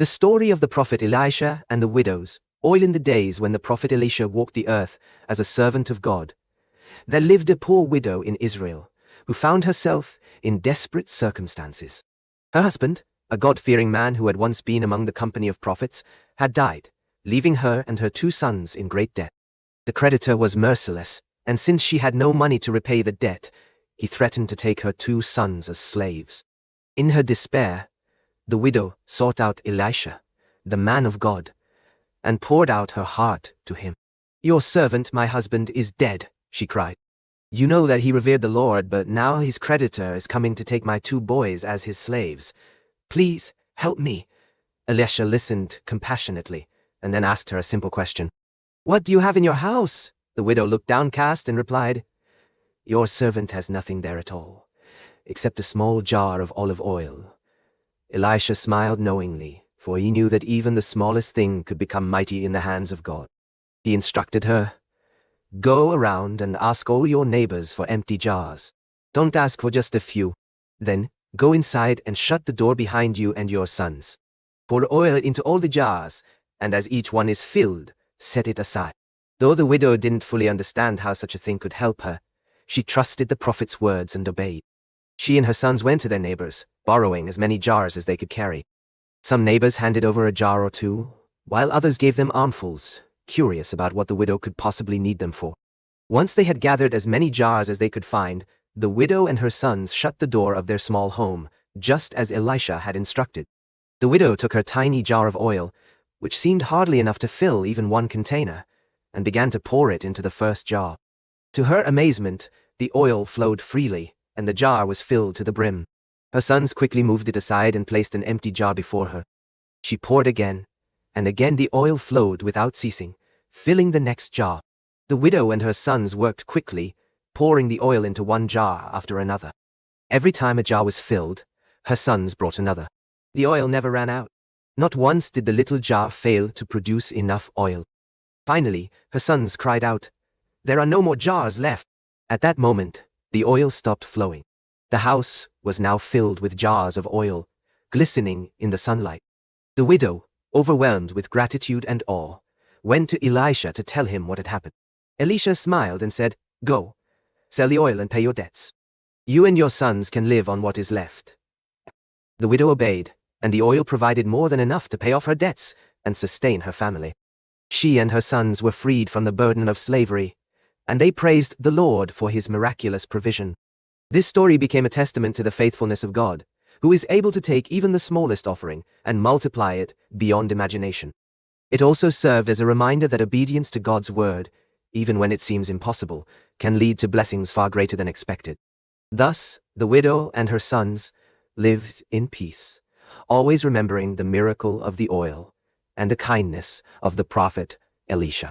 The story of the prophet Elisha and the widows. Oil. In the days when the prophet Elisha walked the earth as a servant of God, there lived a poor widow in Israel, who found herself in desperate circumstances. Her husband, a God-fearing man who had once been among the company of prophets, had died, leaving her and her 2 sons in great debt. The creditor was merciless, and since she had no money to repay the debt, he threatened to take her 2 sons as slaves. In her despair, the widow sought out Elisha, the man of God, and poured out her heart to him. "Your servant, my husband, is dead," she cried. "You know that he revered the Lord, but now his creditor is coming to take my 2 boys as his slaves. Please, help me." Elisha listened compassionately, and then asked her a simple question. "What do you have in your house?" The widow looked downcast and replied, "Your servant has nothing there at all, except a small jar of olive oil." Elisha smiled knowingly, for he knew that even the smallest thing could become mighty in the hands of God. He instructed her, "Go around and ask all your neighbors for empty jars. Don't ask for just a few. Then, go inside and shut the door behind you and your sons. Pour oil into all the jars, and as each one is filled, set it aside." Though the widow didn't fully understand how such a thing could help her, she trusted the prophet's words and obeyed. She and her sons went to their neighbors, borrowing as many jars as they could carry. Some neighbors handed over a jar or 2, while others gave them armfuls, curious about what the widow could possibly need them for. Once they had gathered as many jars as they could find, the widow and her sons shut the door of their small home, just as Elisha had instructed. The widow took her tiny jar of oil, which seemed hardly enough to fill even one container, and began to pour it into the first jar. To her amazement, the oil flowed freely, and the jar was filled to the brim. Her sons quickly moved it aside and placed an empty jar before her. She poured again, and again the oil flowed without ceasing, filling the next jar. The widow and her sons worked quickly, pouring the oil into one jar after another. Every time a jar was filled, her sons brought another. The oil never ran out. Not once did the little jar fail to produce enough oil. Finally, her sons cried out, "There are no more jars left." At that moment, the oil stopped flowing. The house was now filled with jars of oil, glistening in the sunlight. The widow, overwhelmed with gratitude and awe, went to Elisha to tell him what had happened. Elisha smiled and said, "Go, sell the oil and pay your debts. You and your sons can live on what is left." The widow obeyed, and the oil provided more than enough to pay off her debts and sustain her family. She and her sons were freed from the burden of slavery, and they praised the Lord for his miraculous provision. This story became a testament to the faithfulness of God, who is able to take even the smallest offering and multiply it beyond imagination. It also served as a reminder that obedience to God's word, even when it seems impossible, can lead to blessings far greater than expected. Thus, the widow and her sons lived in peace, always remembering the miracle of the oil and the kindness of the prophet Elisha.